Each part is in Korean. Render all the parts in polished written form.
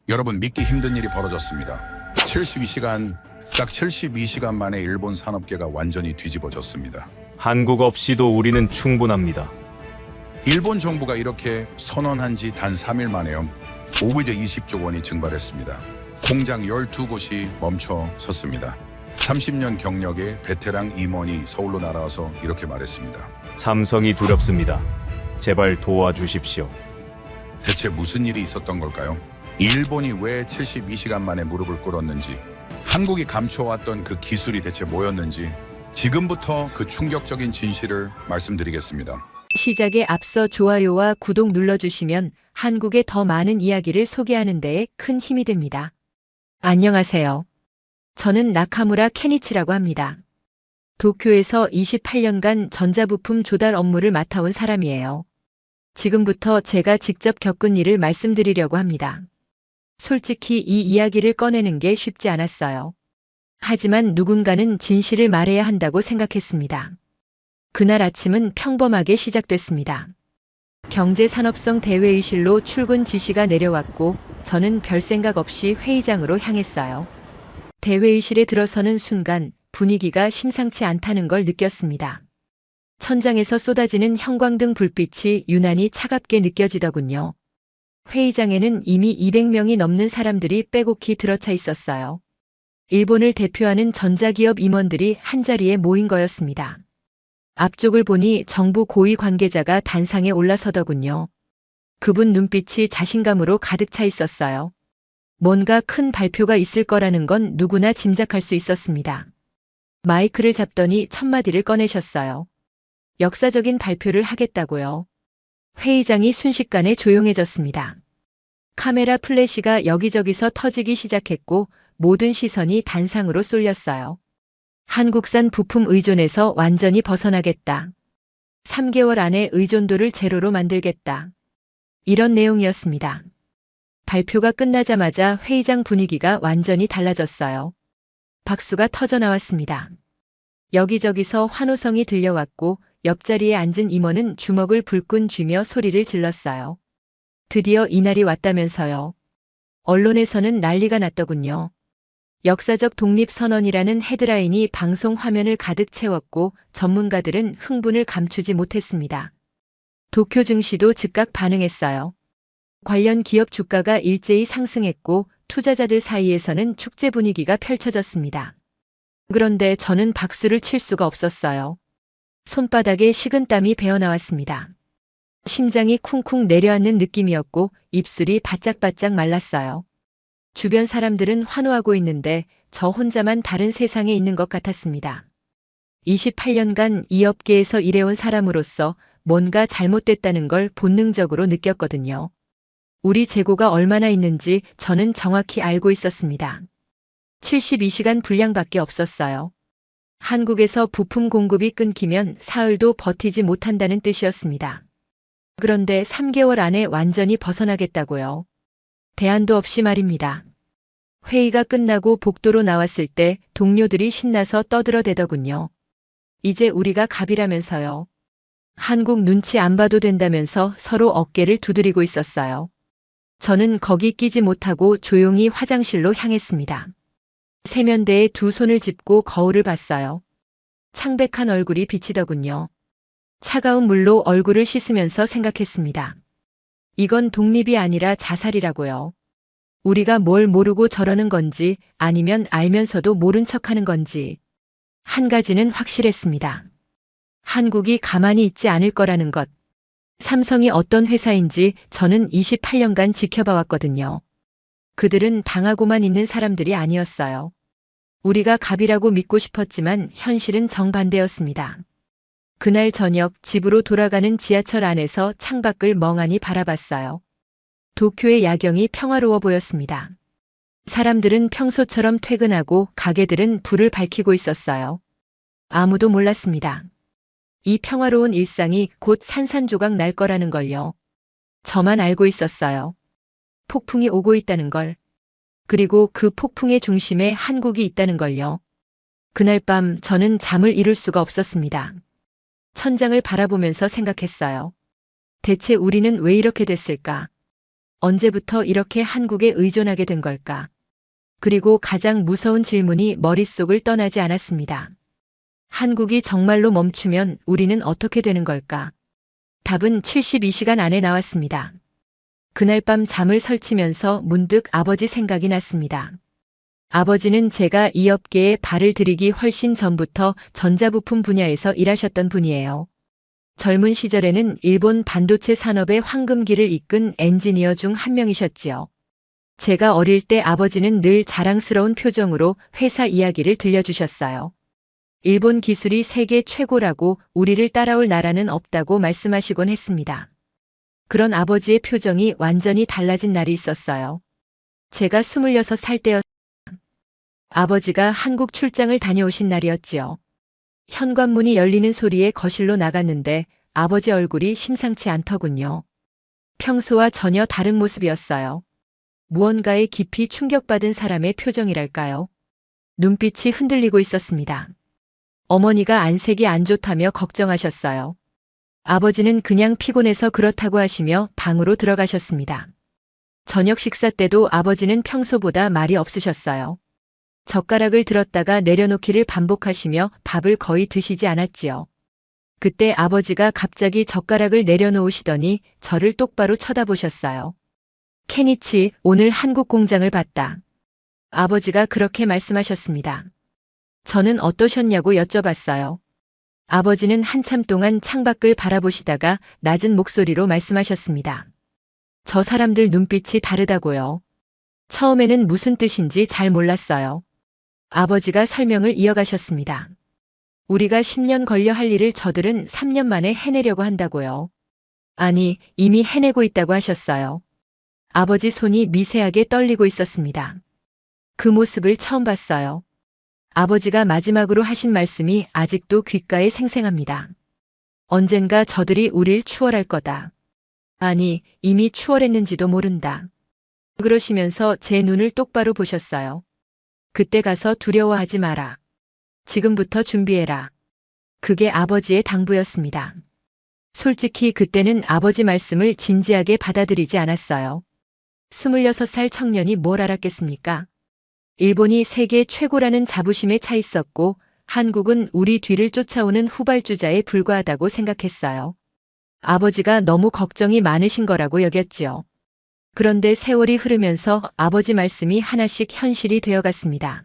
여러분, 믿기 힘든 일이 벌어졌습니다. 72시간, 딱 72시간 만에 일본 산업계가 완전히 뒤집어졌습니다. 한국 없이도 우리는 충분합니다. 일본 정부가 이렇게 선언한 지 단 3일 만에요. 500여 20조 원이 증발했습니다. 공장 12곳이 멈춰 섰습니다. 30년 경력의 베테랑 임원이 서울로 날아와서 이렇게 말했습니다. 삼성이 두렵습니다. 제발 도와주십시오. 대체 무슨 일이 있었던 걸까요? 일본이 왜 72시간 만에 무릎을 꿇었는지, 한국이 감춰왔던 그 기술이 대체 뭐였는지, 지금부터 그 충격적인 진실을 말씀드리겠습니다. 시작에 앞서 좋아요와 구독 눌러주시면 한국의 더 많은 이야기를 소개하는 데에 큰 힘이 됩니다. 안녕하세요. 저는 나카무라 케니치라고 합니다. 도쿄에서 28년간 전자부품 조달 업무를 맡아온 사람이에요. 지금부터 제가 직접 겪은 일을 말씀드리려고 합니다. 솔직히 이 이야기를 꺼내는 게 쉽지 않았어요. 하지만 누군가는 진실을 말해야 한다고 생각했습니다. 그날 아침은 평범하게 시작됐습니다. 경제산업성 대회의실로 출근 지시가 내려왔고 저는 별 생각 없이 회의장으로 향했어요. 대회의실에 들어서는 순간 분위기가 심상치 않다는 걸 느꼈습니다. 천장에서 쏟아지는 형광등 불빛이 유난히 차갑게 느껴지더군요. 회의장에는 이미 200명이 넘는 사람들이 빼곡히 들어차 있었어요. 일본을 대표하는 전자기업 임원들이 한자리에 모인 거였습니다. 앞쪽을 보니 정부 고위 관계자가 단상에 올라서더군요. 그분 눈빛이 자신감으로 가득 차 있었어요. 뭔가 큰 발표가 있을 거라는 건 누구나 짐작할 수 있었습니다. 마이크를 잡더니 첫 마디를 꺼내셨어요. 역사적인 발표를 하겠다고요. 회의장이 순식간에 조용해졌습니다. 카메라 플래시가 여기저기서 터지기 시작했고 모든 시선이 단상으로 쏠렸어요. 한국산 부품 의존에서 완전히 벗어나겠다. 3개월 안에 의존도를 제로로 만들겠다. 이런 내용이었습니다. 발표가 끝나자마자 회의장 분위기가 완전히 달라졌어요. 박수가 터져 나왔습니다. 여기저기서 환호성이 들려왔고 옆자리에 앉은 임원은 주먹을 불끈 쥐며 소리를 질렀어요. 드디어 이날이 왔다면서요. 언론에서는 난리가 났더군요. 역사적 독립선언이라는 헤드라인이 방송 화면을 가득 채웠고 전문가들은 흥분을 감추지 못했습니다. 도쿄 증시도 즉각 반응했어요. 관련 기업 주가가 일제히 상승했고 투자자들 사이에서는 축제 분위기가 펼쳐졌습니다. 그런데 저는 박수를 칠 수가 없었어요. 손바닥에 식은땀이 배어나왔습니다. 심장이 쿵쿵 내려앉는 느낌이었고 입술이 바짝바짝 말랐어요. 주변 사람들은 환호하고 있는데 저 혼자만 다른 세상에 있는 것 같았습니다. 28년간 이 업계에서 일해온 사람으로서 뭔가 잘못됐다는 걸 본능적으로 느꼈거든요. 우리 재고가 얼마나 있는지 저는 정확히 알고 있었습니다. 72시간 분량밖에 없었어요. 한국에서 부품 공급이 끊기면 사흘도 버티지 못한다는 뜻이었습니다. 그런데 3개월 안에 완전히 벗어나겠다고요. 대안도 없이 말입니다. 회의가 끝나고 복도로 나왔을 때 동료들이 신나서 떠들어대더군요. 이제 우리가 갑이라면서요. 한국 눈치 안 봐도 된다면서 서로 어깨를 두드리고 있었어요. 저는 거기 끼지 못하고 조용히 화장실로 향했습니다. 세면대에 두 손을 짚고 거울을 봤어요. 창백한 얼굴이 비치더군요. 차가운 물로 얼굴을 씻으면서 생각했습니다. 이건 독립이 아니라 자살이라고요. 우리가 뭘 모르고 저러는 건지 아니면 알면서도 모른 척하는 건지. 한 가지는 확실했습니다. 한국이 가만히 있지 않을 거라는 것. 삼성이 어떤 회사인지 저는 28년간 지켜봐왔거든요. 그들은 당하고만 있는 사람들이 아니었어요. 우리가 갑이라고 믿고 싶었지만 현실은 정반대였습니다. 그날 저녁 집으로 돌아가는 지하철 안에서 창밖을 멍하니 바라봤어요. 도쿄의 야경이 평화로워 보였습니다. 사람들은 평소처럼 퇴근하고 가게들은 불을 밝히고 있었어요. 아무도 몰랐습니다. 이 평화로운 일상이 곧 산산조각 날 거라는 걸요. 저만 알고 있었어요. 폭풍이 오고 있다는 걸. 그리고 그 폭풍의 중심에 한국이 있다는 걸요. 그날 밤 저는 잠을 이룰 수가 없었습니다. 천장을 바라보면서 생각했어요. 대체 우리는 왜 이렇게 됐을까? 언제부터 이렇게 한국에 의존하게 된 걸까? 그리고 가장 무서운 질문이 머릿속을 떠나지 않았습니다. 한국이 정말로 멈추면 우리는 어떻게 되는 걸까? 답은 72시간 안에 나왔습니다. 그날 밤 잠을 설치면서 문득 아버지 생각이 났습니다. 아버지는 제가 이 업계에 발을 들이기 훨씬 전부터 전자부품 분야에서 일하셨던 분이에요. 젊은 시절에는 일본 반도체 산업의 황금기를 이끈 엔지니어 중 한 명이셨지요. 제가 어릴 때 아버지는 늘 자랑스러운 표정으로 회사 이야기를 들려주셨어요. 일본 기술이 세계 최고라고 우리를 따라올 나라는 없다고 말씀하시곤 했습니다. 그런 아버지의 표정이 완전히 달라진 날이 있었어요. 제가 26살 때였습니다. 아버지가 한국 출장을 다녀오신 날이었지요. 현관문이 열리는 소리에 거실로 나갔는데 아버지 얼굴이 심상치 않더군요. 평소와 전혀 다른 모습이었어요. 무언가에 깊이 충격받은 사람의 표정이랄까요? 눈빛이 흔들리고 있었습니다. 어머니가 안색이 안 좋다며 걱정하셨어요. 아버지는 그냥 피곤해서 그렇다고 하시며 방으로 들어가셨습니다. 저녁 식사 때도 아버지는 평소보다 말이 없으셨어요. 젓가락을 들었다가 내려놓기를 반복하시며 밥을 거의 드시지 않았지요. 그때 아버지가 갑자기 젓가락을 내려놓으시더니 저를 똑바로 쳐다보셨어요. 케니치, 오늘 한국 공장을 봤다. 아버지가 그렇게 말씀하셨습니다. 저는 어떠셨냐고 여쭤봤어요. 아버지는 한참 동안 창밖을 바라보시다가 낮은 목소리로 말씀하셨습니다. 저 사람들 눈빛이 다르다고요. 처음에는 무슨 뜻인지 잘 몰랐어요. 아버지가 설명을 이어가셨습니다. 우리가 10년 걸려 할 일을 저들은 3년 만에 해내려고 한다고요. 아니, 이미 해내고 있다고 하셨어요. 아버지 손이 미세하게 떨리고 있었습니다. 그 모습을 처음 봤어요. 아버지가 마지막으로 하신 말씀이 아직도 귓가에 생생합니다. 언젠가 저들이 우릴 추월할 거다. 아니, 이미 추월했는지도 모른다. 그러시면서 제 눈을 똑바로 보셨어요. 그때 가서 두려워하지 마라. 지금부터 준비해라. 그게 아버지의 당부였습니다. 솔직히 그때는 아버지 말씀을 진지하게 받아들이지 않았어요. 26살 청년이 뭘 알았겠습니까? 일본이 세계 최고라는 자부심에 차 있었고 한국은 우리 뒤를 쫓아오는 후발주자에 불과하다고 생각했어요. 아버지가 너무 걱정이 많으신 거라고 여겼지요. 그런데 세월이 흐르면서 아버지 말씀이 하나씩 현실이 되어갔습니다.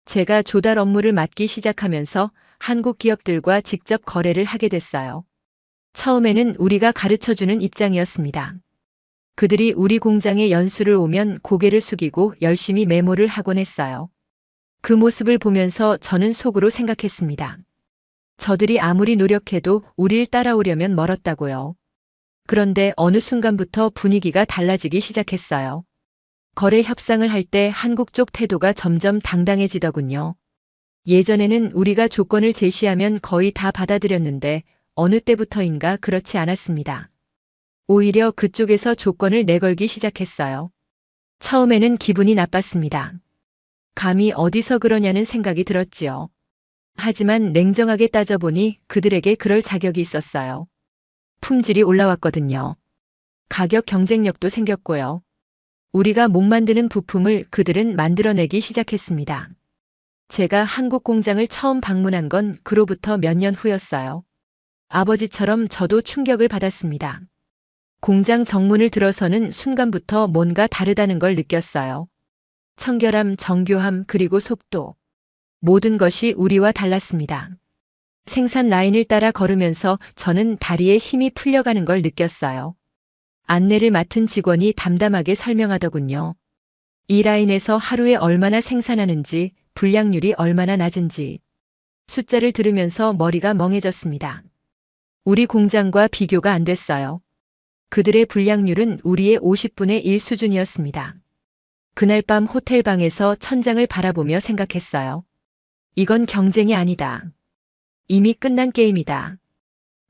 제가 조달 업무를 맡기 시작하면서 한국 기업들과 직접 거래를 하게 됐어요. 처음에는 우리가 가르쳐주는 입장이었습니다. 그들이 우리 공장에 연수를 오면 고개를 숙이고 열심히 메모를 하곤 했어요. 그 모습을 보면서 저는 속으로 생각했습니다. 저들이 아무리 노력해도 우릴 따라오려면 멀었다고요. 그런데 어느 순간부터 분위기가 달라지기 시작했어요. 거래 협상을 할 때 한국 쪽 태도가 점점 당당해지더군요. 예전에는 우리가 조건을 제시하면 거의 다 받아들였는데 어느 때부터인가 그렇지 않았습니다. 오히려 그쪽에서 조건을 내걸기 시작했어요. 처음에는 기분이 나빴습니다. 감히 어디서 그러냐는 생각이 들었지요. 하지만 냉정하게 따져보니 그들에게 그럴 자격이 있었어요. 품질이 올라왔거든요. 가격 경쟁력도 생겼고요. 우리가 못 만드는 부품을 그들은 만들어내기 시작했습니다. 제가 한국 공장을 처음 방문한 건 그로부터 몇 년 후였어요. 아버지처럼 저도 충격을 받았습니다. 공장 정문을 들어서는 순간부터 뭔가 다르다는 걸 느꼈어요. 청결함, 정교함, 그리고 속도. 모든 것이 우리와 달랐습니다. 생산 라인을 따라 걸으면서 저는 다리에 힘이 풀려가는 걸 느꼈어요. 안내를 맡은 직원이 담담하게 설명하더군요. 이 라인에서 하루에 얼마나 생산하는지, 불량률이 얼마나 낮은지. 숫자를 들으면서 머리가 멍해졌습니다. 우리 공장과 비교가 안 됐어요. 그들의 불량률은 우리의 50분의 1 수준이었습니다. 그날 밤 호텔 방에서 천장을 바라보며 생각했어요. 이건 경쟁이 아니다. 이미 끝난 게임이다.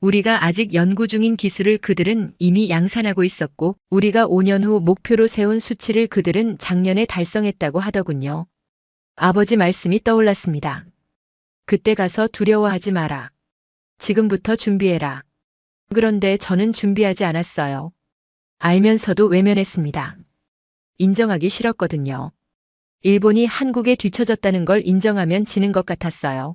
우리가 아직 연구 중인 기술을 그들은 이미 양산하고 있었고 우리가 5년 후 목표로 세운 수치를 그들은 작년에 달성했다고 하더군요. 아버지 말씀이 떠올랐습니다. 그때 가서 두려워하지 마라. 지금부터 준비해라. 그런데 저는 준비하지 않았어요. 알면서도 외면했습니다. 인정하기 싫었거든요. 일본이 한국에 뒤처졌다는 걸 인정하면 지는 것 같았어요.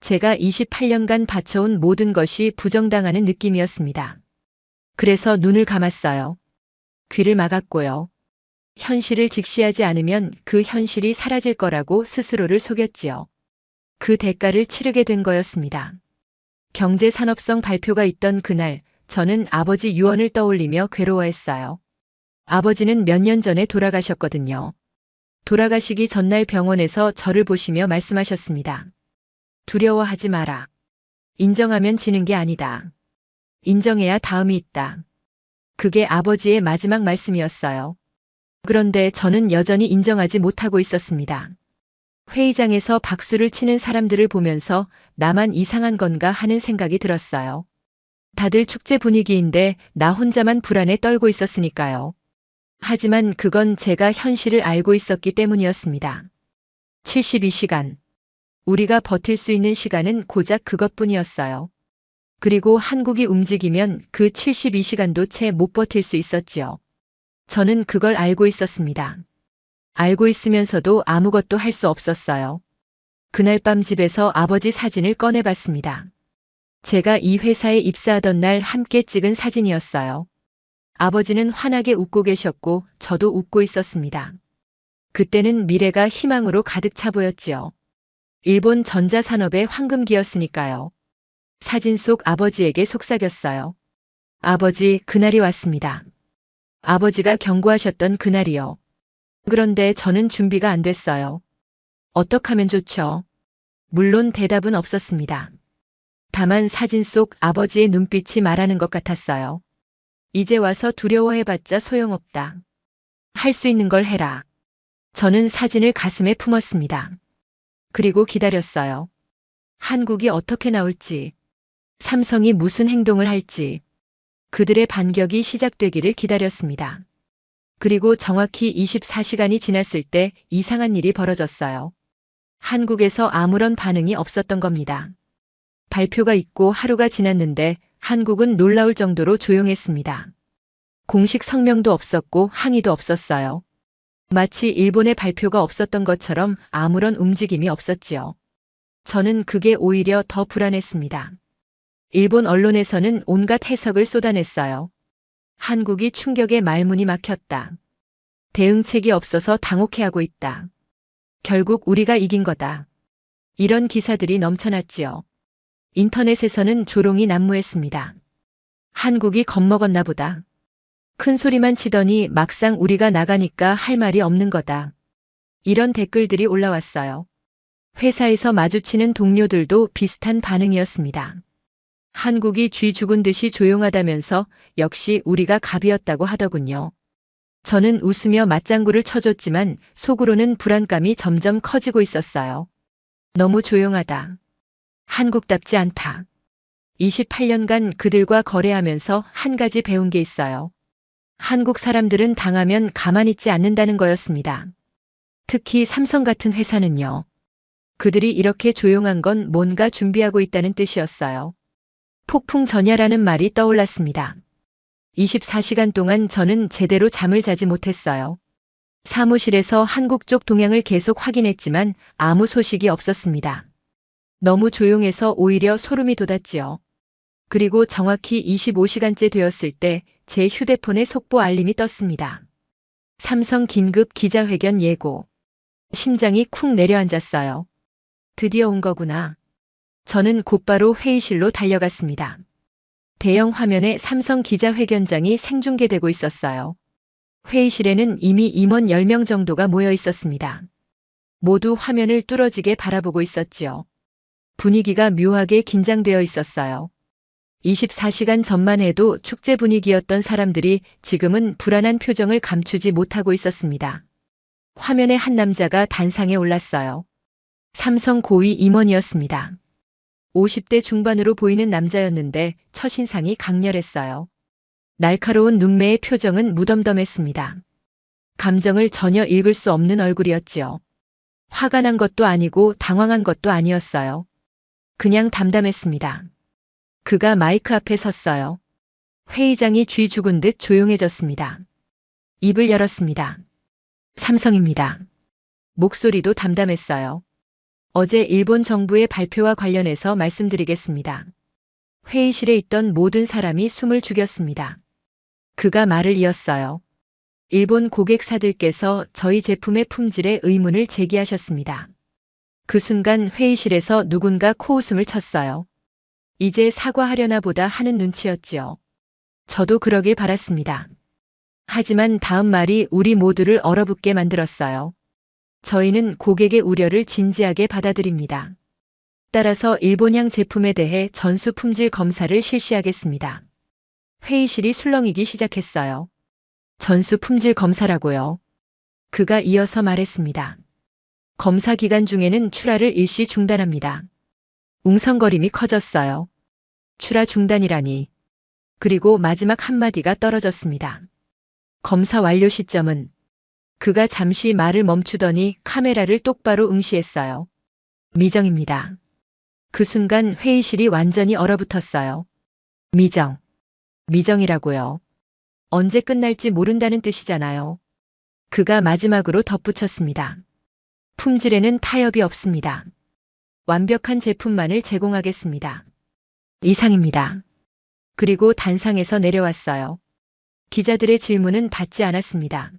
제가 28년간 바쳐온 모든 것이 부정당하는 느낌이었습니다. 그래서 눈을 감았어요. 귀를 막았고요. 현실을 직시하지 않으면 그 현실이 사라질 거라고 스스로를 속였지요. 그 대가를 치르게 된 거였습니다. 경제산업성 발표가 있던 그날, 저는 아버지 유언을 떠올리며 괴로워했어요. 아버지는 몇 년 전에 돌아가셨거든요. 돌아가시기 전날 병원에서 저를 보시며 말씀하셨습니다. 두려워하지 마라. 인정하면 지는 게 아니다. 인정해야 다음이 있다. 그게 아버지의 마지막 말씀이었어요. 그런데 저는 여전히 인정하지 못하고 있었습니다. 회의장에서 박수를 치는 사람들을 보면서 나만 이상한 건가 하는 생각이 들었어요. 다들 축제 분위기인데 나 혼자만 불안에 떨고 있었으니까요. 하지만 그건 제가 현실을 알고 있었기 때문이었습니다. 72시간. 우리가 버틸 수 있는 시간은 고작 그것뿐이었어요. 그리고 한국이 움직이면 그 72시간도 채 못 버틸 수 있었지요. 저는 그걸 알고 있었습니다. 알고 있으면서도 아무것도 할 수 없었어요. 그날 밤 집에서 아버지 사진을 꺼내봤습니다. 제가 이 회사에 입사하던 날 함께 찍은 사진이었어요. 아버지는 환하게 웃고 계셨고 저도 웃고 있었습니다. 그때는 미래가 희망으로 가득 차 보였지요. 일본 전자산업의 황금기였으니까요. 사진 속 아버지에게 속삭였어요. 아버지, 그날이 왔습니다. 아버지가 경고하셨던 그날이요. 그런데 저는 준비가 안 됐어요. 어떻게 하면 좋죠? 물론 대답은 없었습니다. 다만 사진 속 아버지의 눈빛이 말하는 것 같았어요. 이제 와서 두려워해봤자 소용없다. 할 수 있는 걸 해라. 저는 사진을 가슴에 품었습니다. 그리고 기다렸어요. 한국이 어떻게 나올지, 삼성이 무슨 행동을 할지, 그들의 반격이 시작되기를 기다렸습니다. 그리고 정확히 24시간이 지났을 때 이상한 일이 벌어졌어요. 한국에서 아무런 반응이 없었던 겁니다. 발표가 있고 하루가 지났는데 한국은 놀라울 정도로 조용했습니다. 공식 성명도 없었고 항의도 없었어요. 마치 일본의 발표가 없었던 것처럼 아무런 움직임이 없었지요. 저는 그게 오히려 더 불안했습니다. 일본 언론에서는 온갖 해석을 쏟아냈어요. 한국이 충격에 말문이 막혔다. 대응책이 없어서 당혹해하고 있다. 결국 우리가 이긴 거다. 이런 기사들이 넘쳐났지요. 인터넷에서는 조롱이 난무했습니다. 한국이 겁먹었나 보다. 큰 소리만 치더니 막상 우리가 나가니까 할 말이 없는 거다. 이런 댓글들이 올라왔어요. 회사에서 마주치는 동료들도 비슷한 반응이었습니다. 한국이 쥐 죽은 듯이 조용하다면서 역시 우리가 갑이었다고 하더군요. 저는 웃으며 맞장구를 쳐줬지만 속으로는 불안감이 점점 커지고 있었어요. 너무 조용하다. 한국답지 않다. 28년간 그들과 거래하면서 한 가지 배운 게 있어요. 한국 사람들은 당하면 가만히 있지 않는다는 거였습니다. 특히 삼성 같은 회사는요. 그들이 이렇게 조용한 건 뭔가 준비하고 있다는 뜻이었어요. 폭풍 전야라는 말이 떠올랐습니다. 24시간 동안 저는 제대로 잠을 자지 못했어요. 사무실에서 한국 쪽 동향을 계속 확인했지만 아무 소식이 없었습니다. 너무 조용해서 오히려 소름이 돋았지요. 그리고 정확히 25시간째 되었을 때 제 휴대폰에 속보 알림이 떴습니다. 삼성 긴급 기자회견 예고. 심장이 쿵 내려앉았어요. 드디어 온 거구나. 저는 곧바로 회의실로 달려갔습니다. 대형 화면에 삼성 기자회견장이 생중계되고 있었어요. 회의실에는 이미 임원 10명 정도가 모여 있었습니다. 모두 화면을 뚫어지게 바라보고 있었지요. 분위기가 묘하게 긴장되어 있었어요. 24시간 전만 해도 축제 분위기였던 사람들이 지금은 불안한 표정을 감추지 못하고 있었습니다. 화면에 한 남자가 단상에 올랐어요. 삼성 고위 임원이었습니다. 50대 중반으로 보이는 남자였는데 첫인상이 강렬했어요. 날카로운 눈매의 표정은 무덤덤했습니다. 감정을 전혀 읽을 수 없는 얼굴이었지요. 화가 난 것도 아니고 당황한 것도 아니었어요. 그냥 담담했습니다. 그가 마이크 앞에 섰어요. 회의장이 쥐 죽은 듯 조용해졌습니다. 입을 열었습니다. 삼성입니다. 목소리도 담담했어요. 어제 일본 정부의 발표와 관련해서 말씀드리겠습니다. 회의실에 있던 모든 사람이 숨을 죽였습니다. 그가 말을 이었어요. 일본 고객사들께서 저희 제품의 품질에 의문을 제기하셨습니다. 그 순간 회의실에서 누군가 코웃음을 쳤어요. 이제 사과하려나 보다 하는 눈치였지요. 저도 그러길 바랐습니다. 하지만 다음 말이 우리 모두를 얼어붙게 만들었어요. 저희는 고객의 우려를 진지하게 받아들입니다. 따라서 일본향 제품에 대해 전수 품질 검사를 실시하겠습니다. 회의실이 술렁이기 시작했어요. 전수 품질 검사라고요. 그가 이어서 말했습니다. 검사 기간 중에는 출하를 일시 중단합니다. 웅성거림이 커졌어요. 출하 중단이라니. 그리고 마지막 한마디가 떨어졌습니다. 검사 완료 시점은. 그가 잠시 말을 멈추더니 카메라를 똑바로 응시했어요. 미정입니다. 그 순간 회의실이 완전히 얼어붙었어요. 미정. 미정이라고요. 언제 끝날지 모른다는 뜻이잖아요. 그가 마지막으로 덧붙였습니다. 품질에는 타협이 없습니다. 완벽한 제품만을 제공하겠습니다. 이상입니다. 그리고 단상에서 내려왔어요. 기자들의 질문은 받지 않았습니다.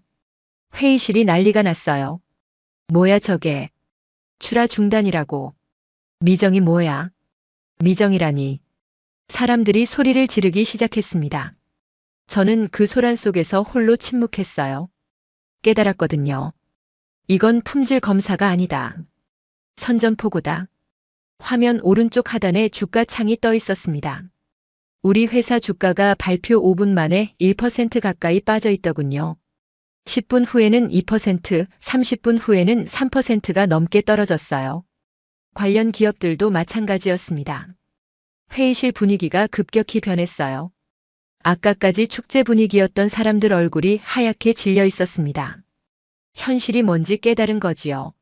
회의실이 난리가 났어요. 뭐야 저게. 출하 중단이라고. 미정이 뭐야. 미정이라니. 사람들이 소리를 지르기 시작했습니다. 저는 그 소란 속에서 홀로 침묵했어요. 깨달았거든요. 이건 품질 검사가 아니다. 선전포고다. 화면 오른쪽 하단에 주가 창이 떠 있었습니다. 우리 회사 주가가 발표 5분 만에 1% 가까이 빠져 있더군요. 10분 후에는 2%, 30분 후에는 3%가 넘게 떨어졌어요. 관련 기업들도 마찬가지였습니다. 회의실 분위기가 급격히 변했어요. 아까까지 축제 분위기였던 사람들 얼굴이 하얗게 질려 있었습니다. 현실이 뭔지 깨달은 거지요.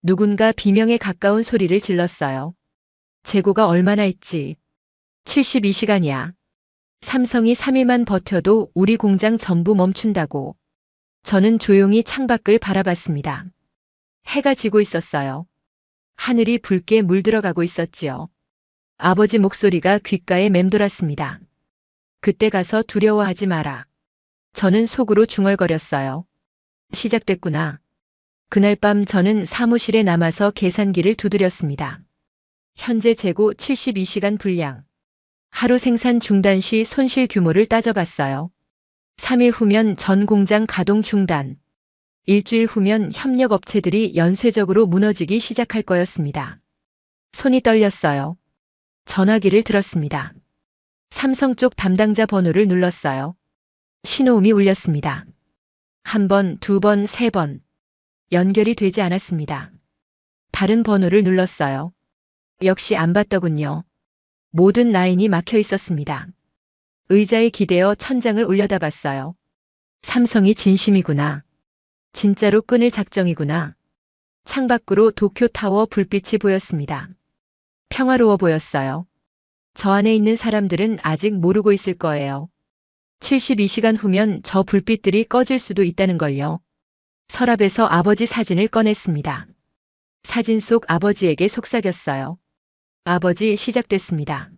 누군가 비명에 가까운 소리를 질렀어요. 재고가 얼마나 있지? 72시간이야. 삼성이 3일만 버텨도 우리 공장 전부 멈춘다고. 저는 조용히 창밖을 바라봤습니다. 해가 지고 있었어요. 하늘이 붉게 물들어가고 있었지요. 아버지 목소리가 귓가에 맴돌았습니다. 그때 가서 두려워하지 마라. 저는 속으로 중얼거렸어요. 시작됐구나. 그날 밤 저는 사무실에 남아서 계산기를 두드렸습니다. 현재 재고 72시간 분량. 하루 생산 중단 시 손실 규모를 따져봤어요. 3일 후면 전 공장 가동 중단. 일주일 후면 협력 업체들이 연쇄적으로 무너지기 시작할 거였습니다. 손이 떨렸어요. 전화기를 들었습니다. 삼성 쪽 담당자 번호를 눌렀어요. 신호음이 울렸습니다. 한 번, 두 번, 세 번. 연결이 되지 않았습니다. 다른 번호를 눌렀어요. 역시 안 받더군요. 모든 라인이 막혀 있었습니다. 의자에 기대어 천장을 올려다봤어요. 삼성이 진심이구나. 진짜로 끊을 작정이구나. 창밖으로 도쿄타워 불빛이 보였습니다. 평화로워 보였어요. 저 안에 있는 사람들은 아직 모르고 있을 거예요. 72시간 후면 저 불빛들이 꺼질 수도 있다는 걸요. 서랍에서 아버지 사진을 꺼냈습니다. 사진 속 아버지에게 속삭였어요. 아버지, 시작됐습니다.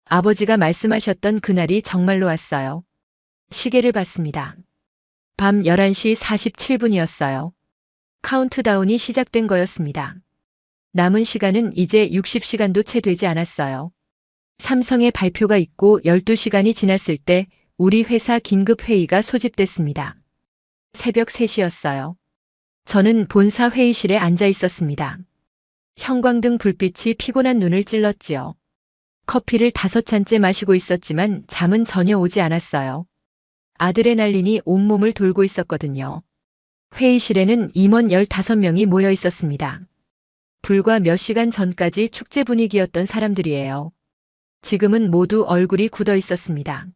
아버지가 말씀하셨던 그날이 정말로 왔어요. 시계를 봤습니다. 밤 11시 47분이었어요. 카운트다운이 시작된 거였습니다. 남은 시간은 이제 60시간도 채 되지 않았어요. 삼성의 발표가 있고 12시간이 지났을 때 우리 회사 긴급회의가 소집됐습니다. 새벽 3시였어요. 저는 본사 회의실에 앉아 있었습니다. 형광등 불빛이 피곤한 눈을 찔렀지요. 커피를 5잔째 마시고 있었지만 잠은 전혀 오지 않았어요. 아드레날린이 온몸을 돌고 있었거든요. 회의실에는 임원 15명이 모여 있었습니다. 불과 몇 시간 전까지 축제 분위기였던 사람들이에요. 지금은 모두 얼굴이 굳어 있었습니다.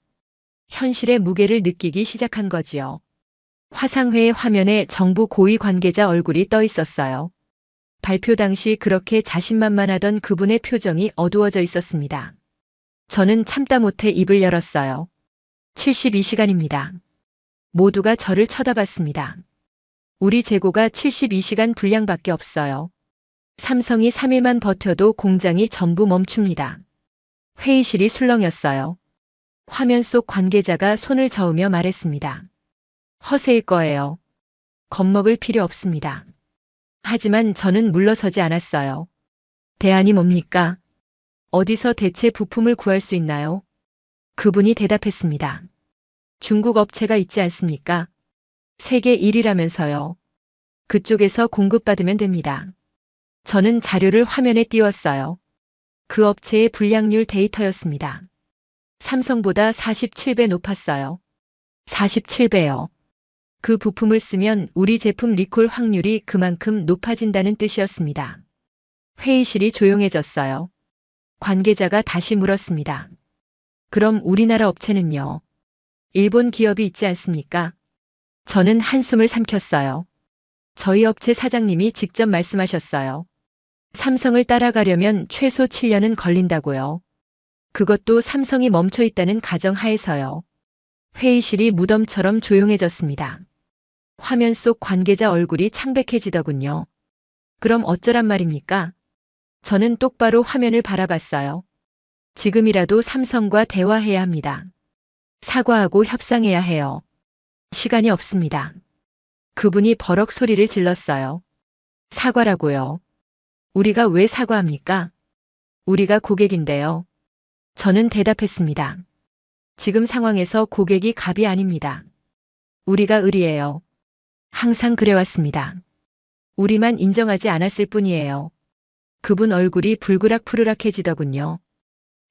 현실의 무게를 느끼기 시작한 거지요. 화상회의 화면에 정부 고위 관계자 얼굴이 떠 있었어요. 발표 당시 그렇게 자신만만하던 그분의 표정이 어두워져 있었습니다. 저는 참다 못해 입을 열었어요. 72시간입니다. 모두가 저를 쳐다봤습니다. 우리 재고가 72시간 분량밖에 없어요. 삼성이 3일만 버텨도 공장이 전부 멈춥니다. 회의실이 술렁였어요. 화면 속 관계자가 손을 저으며 말했습니다. 허세일 거예요. 겁먹을 필요 없습니다. 하지만 저는 물러서지 않았어요. 대안이 뭡니까? 어디서 대체 부품을 구할 수 있나요? 그분이 대답했습니다. 중국 업체가 있지 않습니까? 세계 1위라면서요. 그쪽에서 공급받으면 됩니다. 저는 자료를 화면에 띄웠어요. 그 업체의 불량률 데이터였습니다. 삼성보다 47배 높았어요. 47배요. 그 부품을 쓰면 우리 제품 리콜 확률이 그만큼 높아진다는 뜻이었습니다. 회의실이 조용해졌어요. 관계자가 다시 물었습니다. 그럼 우리나라 업체는요? 일본 기업이 있지 않습니까? 저는 한숨을 삼켰어요. 저희 업체 사장님이 직접 말씀하셨어요. 삼성을 따라가려면 최소 7년은 걸린다고요. 그것도 삼성이 멈춰 있다는 가정하에서요. 회의실이 무덤처럼 조용해졌습니다. 화면 속 관계자 얼굴이 창백해지더군요. 그럼 어쩌란 말입니까? 저는 똑바로 화면을 바라봤어요. 지금이라도 삼성과 대화해야 합니다. 사과하고 협상해야 해요. 시간이 없습니다. 그분이 버럭 소리를 질렀어요. 사과라고요. 우리가 왜 사과합니까? 우리가 고객인데요. 저는 대답했습니다. 지금 상황에서 고객이 갑이 아닙니다. 우리가 을이에요. 항상 그래왔습니다. 우리만 인정하지 않았을 뿐이에요. 그분 얼굴이 불그락푸르락해지더군요.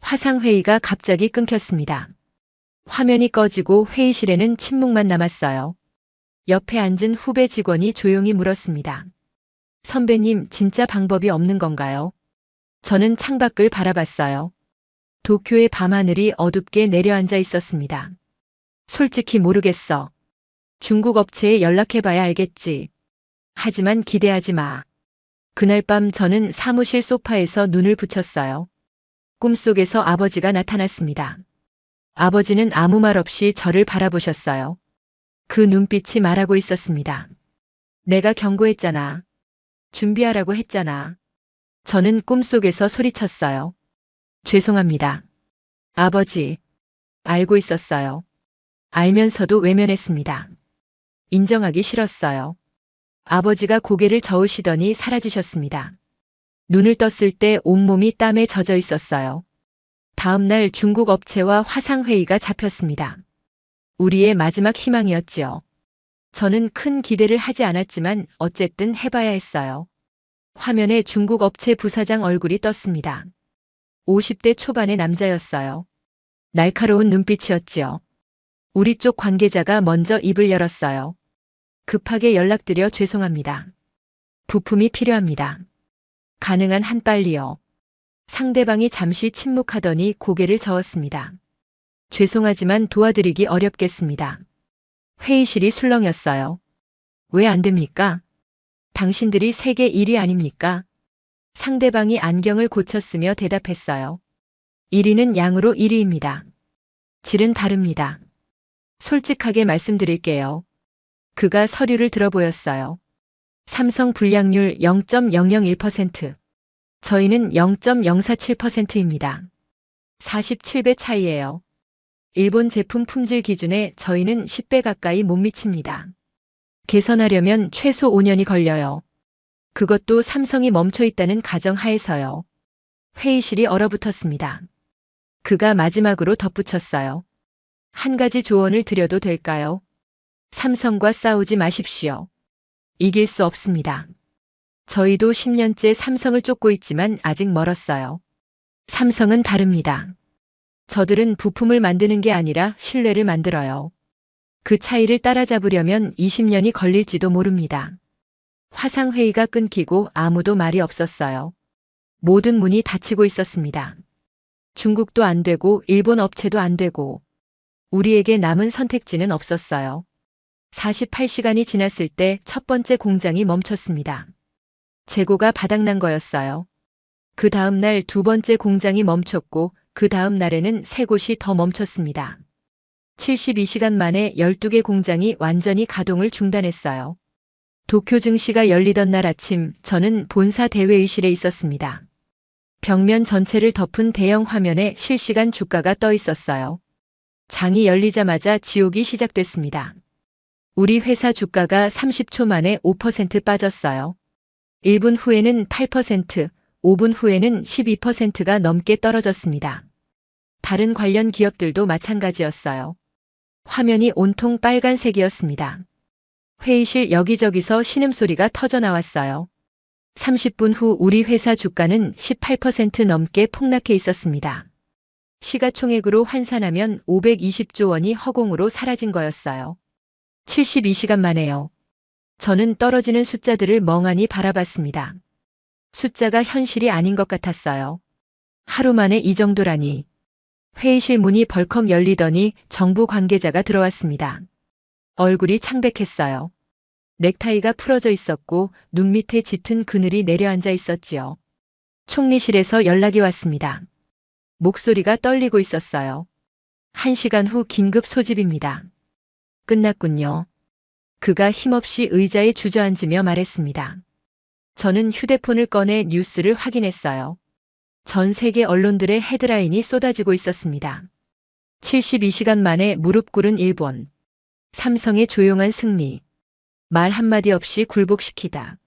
화상회의가 갑자기 끊겼습니다. 화면이 꺼지고 회의실에는 침묵만 남았어요. 옆에 앉은 후배 직원이 조용히 물었습니다. 선배님, 진짜 방법이 없는 건가요? 저는 창밖을 바라봤어요. 도쿄의 밤하늘이 어둡게 내려앉아 있었습니다. 솔직히 모르겠어. 중국 업체에 연락해봐야 알겠지. 하지만 기대하지 마. 그날 밤 저는 사무실 소파에서 눈을 붙였어요. 꿈속에서 아버지가 나타났습니다. 아버지는 아무 말 없이 저를 바라보셨어요. 그 눈빛이 말하고 있었습니다. 내가 경고했잖아. 준비하라고 했잖아. 저는 꿈속에서 소리쳤어요. 죄송합니다. 아버지. 알고 있었어요. 알면서도 외면했습니다. 인정하기 싫었어요. 아버지가 고개를 저으시더니 사라지셨습니다. 눈을 떴을 때 온몸이 땀에 젖어 있었어요. 다음 날 중국 업체와 화상회의가 잡혔습니다. 우리의 마지막 희망이었지요. 저는 큰 기대를 하지 않았지만 어쨌든 해봐야 했어요. 화면에 중국 업체 부사장 얼굴이 떴습니다. 50대 초반의 남자였어요. 날카로운 눈빛이었지요. 우리 쪽 관계자가 먼저 입을 열었어요. 급하게 연락드려 죄송합니다. 부품이 필요합니다. 가능한 한 빨리요. 상대방이 잠시 침묵하더니 고개를 저었습니다. 죄송하지만 도와드리기 어렵겠습니다. 회의실이 술렁였어요. 왜 안 됩니까? 당신들이 세계 1위 아닙니까? 상대방이 안경을 고쳤으며 대답했어요. 1위는 양으로 1위입니다. 질은 다릅니다. 솔직하게 말씀드릴게요. 그가 서류를 들어보였어요. 삼성 불량률 0.001%. 저희는 0.047%입니다. 47배 차이예요. 일본 제품 품질 기준에 저희는 10배 가까이 못 미칩니다. 개선하려면 최소 5년이 걸려요. 그것도 삼성이 멈춰 있다는 가정하에서요. 회의실이 얼어붙었습니다. 그가 마지막으로 덧붙였어요. 한 가지 조언을 드려도 될까요? 삼성과 싸우지 마십시오. 이길 수 없습니다. 저희도 10년째 삼성을 쫓고 있지만 아직 멀었어요. 삼성은 다릅니다. 저들은 부품을 만드는 게 아니라 신뢰를 만들어요. 그 차이를 따라잡으려면 20년이 걸릴지도 모릅니다. 화상회의가 끊기고 아무도 말이 없었어요. 모든 문이 닫히고 있었습니다. 중국도 안 되고 일본 업체도 안 되고 우리에게 남은 선택지는 없었어요. 48시간이 지났을 때 첫 번째 공장이 멈췄습니다. 재고가 바닥난 거였어요. 그 다음 날 두 번째 공장이 멈췄고 그 다음 날에는 세 곳이 더 멈췄습니다. 72시간 만에 12개 공장이 완전히 가동을 중단했어요. 도쿄 증시가 열리던 날 아침 저는 본사 대회의실에 있었습니다. 벽면 전체를 덮은 대형 화면에 실시간 주가가 떠 있었어요. 장이 열리자마자 지옥이 시작됐습니다. 우리 회사 주가가 30초 만에 5% 빠졌어요. 1분 후에는 8%, 5분 후에는 12%가 넘게 떨어졌습니다. 다른 관련 기업들도 마찬가지였어요. 화면이 온통 빨간색이었습니다. 회의실 여기저기서 신음소리가 터져 나왔어요. 30분 후 우리 회사 주가는 18% 넘게 폭락해 있었습니다. 시가총액으로 환산하면 520조 원이 허공으로 사라진 거였어요. 72시간 만에요. 저는 떨어지는 숫자들을 멍하니 바라봤습니다. 숫자가 현실이 아닌 것 같았어요. 하루 만에 이 정도라니. 회의실 문이 벌컥 열리더니 정부 관계자가 들어왔습니다. 얼굴이 창백했어요. 넥타이가 풀어져 있었고 눈 밑에 짙은 그늘이 내려앉아 있었지요. 총리실에서 연락이 왔습니다. 목소리가 떨리고 있었어요. 1시간 후 긴급 소집입니다. 끝났군요. 그가 힘없이 의자에 주저앉으며 말했습니다. 저는 휴대폰을 꺼내 뉴스를 확인했어요. 전 세계 언론들의 헤드라인이 쏟아지고 있었습니다. 72시간 만에 무릎 꿇은 일본. 삼성의 조용한 승리. 말 한마디 없이 굴복시키다.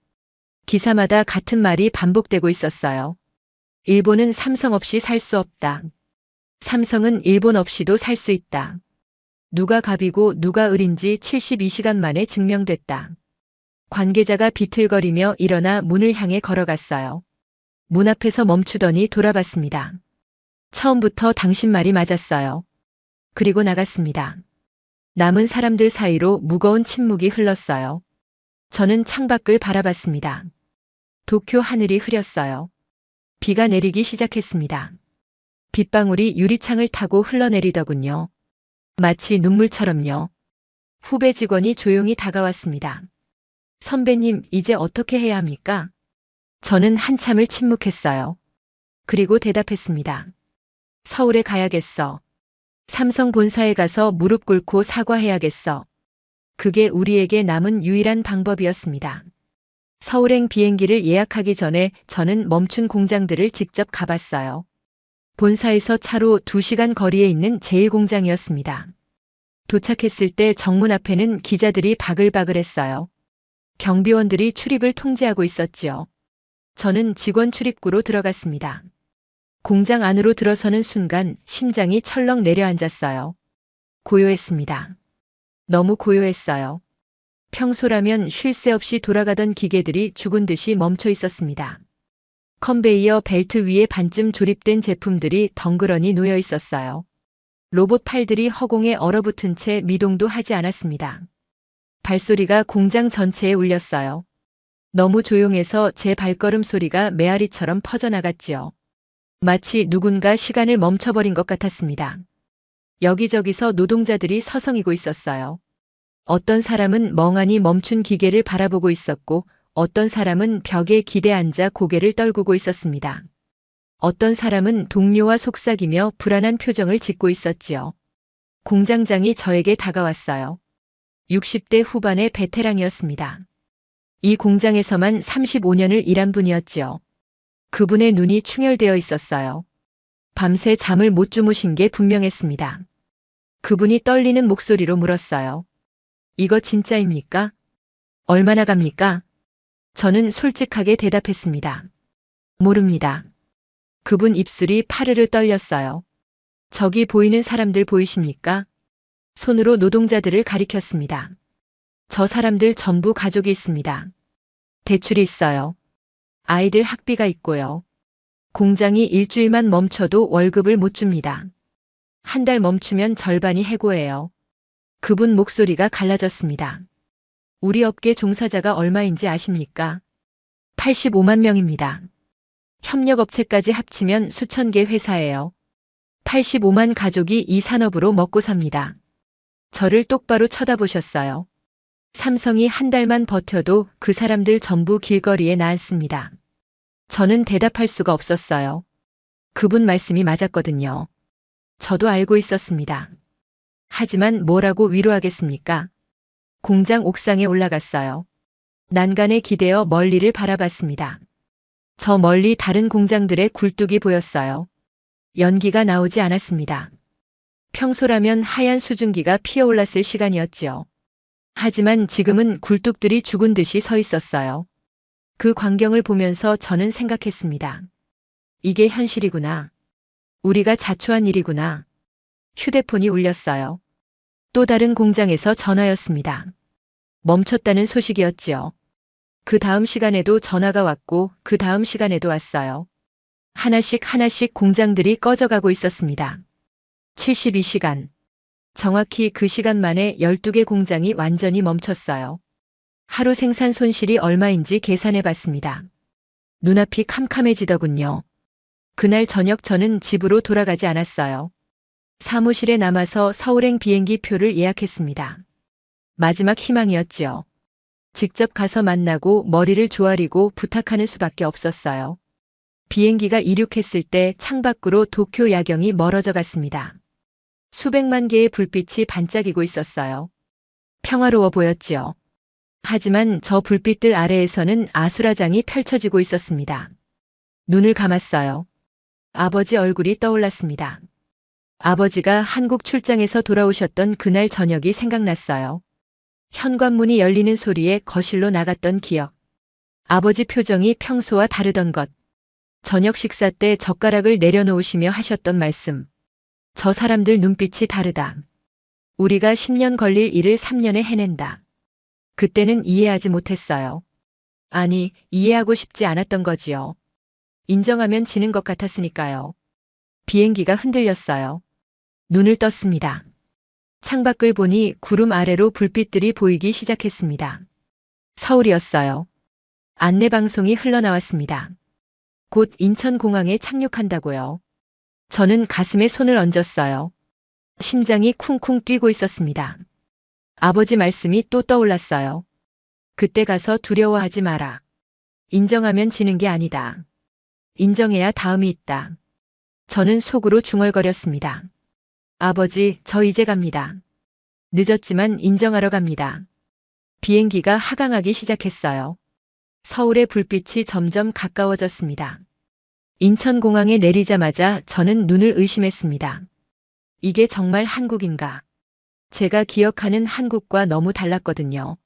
기사마다 같은 말이 반복되고 있었어요. 일본은 삼성 없이 살 수 없다. 삼성은 일본 없이도 살 수 있다. 누가 갑이고 누가 을인지 72시간 만에 증명됐다. 관계자가 비틀거리며 일어나 문을 향해 걸어갔어요. 문 앞에서 멈추더니 돌아봤습니다. 처음부터 당신 말이 맞았어요. 그리고 나갔습니다. 남은 사람들 사이로 무거운 침묵이 흘렀어요. 저는 창밖을 바라봤습니다. 도쿄 하늘이 흐렸어요. 비가 내리기 시작했습니다. 빗방울이 유리창을 타고 흘러내리더군요. 마치 눈물처럼요. 후배 직원이 조용히 다가왔습니다. 선배님, 이제 어떻게 해야 합니까? 저는 한참을 침묵했어요. 그리고 대답했습니다. 서울에 가야겠어. 삼성 본사에 가서 무릎 꿇고 사과해야겠어. 그게 우리에게 남은 유일한 방법이었습니다. 서울행 비행기를 예약하기 전에 저는 멈춘 공장들을 직접 가봤어요. 본사에서 차로 2시간 거리에 있는 제1공장이었습니다. 도착했을 때 정문 앞에는 기자들이 바글바글했어요. 경비원들이 출입을 통제하고 있었지요. 저는 직원 출입구로 들어갔습니다. 공장 안으로 들어서는 순간 심장이 철렁 내려앉았어요. 고요했습니다. 너무 고요했어요. 평소라면 쉴 새 없이 돌아가던 기계들이 죽은 듯이 멈춰 있었습니다. 컨베이어 벨트 위에 반쯤 조립된 제품들이 덩그러니 놓여 있었어요. 로봇 팔들이 허공에 얼어붙은 채 미동도 하지 않았습니다. 발소리가 공장 전체에 울렸어요. 너무 조용해서 제 발걸음 소리가 메아리처럼 퍼져나갔지요. 마치 누군가 시간을 멈춰버린 것 같았습니다. 여기저기서 노동자들이 서성이고 있었어요. 어떤 사람은 멍하니 멈춘 기계를 바라보고 있었고 어떤 사람은 벽에 기대 앉아 고개를 떨구고 있었습니다. 어떤 사람은 동료와 속삭이며 불안한 표정을 짓고 있었지요. 공장장이 저에게 다가왔어요. 60대 후반의 베테랑이었습니다. 이 공장에서만 35년을 일한 분이었지요. 그분의 눈이 충혈되어 있었어요. 밤새 잠을 못 주무신 게 분명했습니다. 그분이 떨리는 목소리로 물었어요. 이거 진짜입니까? 얼마나 갑니까? 저는 솔직하게 대답했습니다. 모릅니다. 그분 입술이 파르르 떨렸어요. 저기 보이는 사람들 보이십니까? 손으로 노동자들을 가리켰습니다. 저 사람들 전부 가족이 있습니다. 대출이 있어요. 아이들 학비가 있고요. 공장이 일주일만 멈춰도 월급을 못 줍니다. 한 달 멈추면 절반이 해고예요. 그분 목소리가 갈라졌습니다. 우리 업계 종사자가 얼마인지 아십니까? 85만 명입니다. 협력업체까지 합치면 수천 개 회사예요. 85만 가족이 이 산업으로 먹고 삽니다. 저를 똑바로 쳐다보셨어요. 삼성이 한 달만 버텨도 그 사람들 전부 길거리에 나앉습니다. 저는 대답할 수가 없었어요. 그분 말씀이 맞았거든요. 저도 알고 있었습니다. 하지만 뭐라고 위로하겠습니까? 공장 옥상에 올라갔어요. 난간에 기대어 멀리를 바라봤습니다. 저 멀리 다른 공장들의 굴뚝이 보였어요. 연기가 나오지 않았습니다. 평소라면 하얀 수증기가 피어올랐을 시간이었지요. 하지만 지금은 굴뚝들이 죽은 듯이 서 있었어요. 그 광경을 보면서 저는 생각했습니다. 이게 현실이구나. 우리가 자초한 일이구나. 휴대폰이 울렸어요. 또 다른 공장에서 전화였습니다. 멈췄다는 소식이었지요. 그 다음 시간에도 전화가 왔고 그 다음 시간에도 왔어요. 하나씩 공장들이 꺼져가고 있었습니다. 72시간. 정확히 그 시간 만에 12개 공장이 완전히 멈췄어요. 하루 생산 손실이 얼마인지 계산해 봤습니다. 눈앞이 캄캄해지더군요. 그날 저녁 저는 집으로 돌아가지 않았어요. 사무실에 남아서 서울행 비행기 표를 예약했습니다. 마지막 희망이었지요. 직접 가서 만나고 머리를 조아리고 부탁하는 수밖에 없었어요. 비행기가 이륙했을 때 창밖으로 도쿄 야경이 멀어져 갔습니다. 수백만 개의 불빛이 반짝이고 있었어요. 평화로워 보였지요. 하지만 저 불빛들 아래에서는 아수라장이 펼쳐지고 있었습니다. 눈을 감았어요. 아버지 얼굴이 떠올랐습니다. 아버지가 한국 출장에서 돌아오셨던 그날 저녁이 생각났어요. 현관문이 열리는 소리에 거실로 나갔던 기억. 아버지 표정이 평소와 다르던 것. 저녁 식사 때 젓가락을 내려놓으시며 하셨던 말씀. 저 사람들 눈빛이 다르다. 우리가 10년 걸릴 일을 3년에 해낸다. 그때는 이해하지 못했어요. 아니, 이해하고 싶지 않았던 거지요. 인정하면 지는 것 같았으니까요. 비행기가 흔들렸어요. 눈을 떴습니다. 창밖을 보니 구름 아래로 불빛들이 보이기 시작했습니다. 서울이었어요. 안내방송이 흘러나왔습니다. 곧 인천공항에 착륙한다고요. 저는 가슴에 손을 얹었어요. 심장이 쿵쿵 뛰고 있었습니다. 아버지 말씀이 또 떠올랐어요. 그때 가서 두려워하지 마라. 인정하면 지는 게 아니다. 인정해야 다음이 있다. 저는 속으로 중얼거렸습니다. 아버지, 저 이제 갑니다. 늦었지만 인정하러 갑니다. 비행기가 하강하기 시작했어요. 서울의 불빛이 점점 가까워졌습니다. 인천공항에 내리자마자 저는 눈을 의심했습니다. 이게 정말 한국인가? 제가 기억하는 한국과 너무 달랐거든요.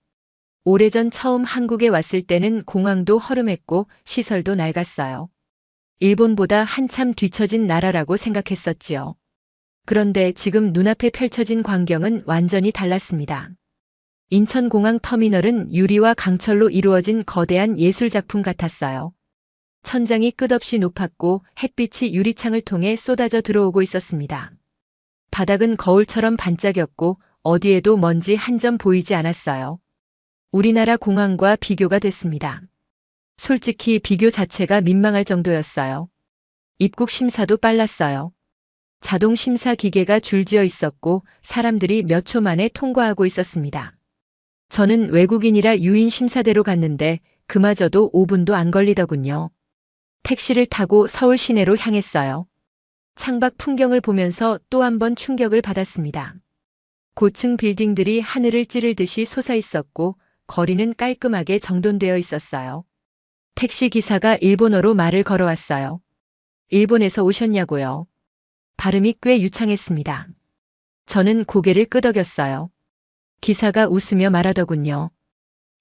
오래전 처음 한국에 왔을 때는 공항도 허름했고 시설도 낡았어요. 일본보다 한참 뒤처진 나라라고 생각했었지요. 그런데 지금 눈앞에 펼쳐진 광경은 완전히 달랐습니다. 인천공항 터미널은 유리와 강철로 이루어진 거대한 예술작품 같았어요. 천장이 끝없이 높았고 햇빛이 유리창을 통해 쏟아져 들어오고 있었습니다. 바닥은 거울처럼 반짝였고 어디에도 먼지 한 점 보이지 않았어요. 우리나라 공항과 비교가 됐습니다. 솔직히 비교 자체가 민망할 정도였어요. 입국 심사도 빨랐어요. 자동 심사 기계가 줄지어 있었고 사람들이 몇 초 만에 통과하고 있었습니다. 저는 외국인이라 유인 심사대로 갔는데 그마저도 5분도 안 걸리더군요. 택시를 타고 서울 시내로 향했어요. 창밖 풍경을 보면서 또 한 번 충격을 받았습니다. 고층 빌딩들이 하늘을 찌르듯이 솟아 있었고 거리는 깔끔하게 정돈되어 있었어요. 택시 기사가 일본어로 말을 걸어왔어요. 일본에서 오셨냐고요. 발음이 꽤 유창했습니다. 저는 고개를 끄덕였어요. 기사가 웃으며 말하더군요.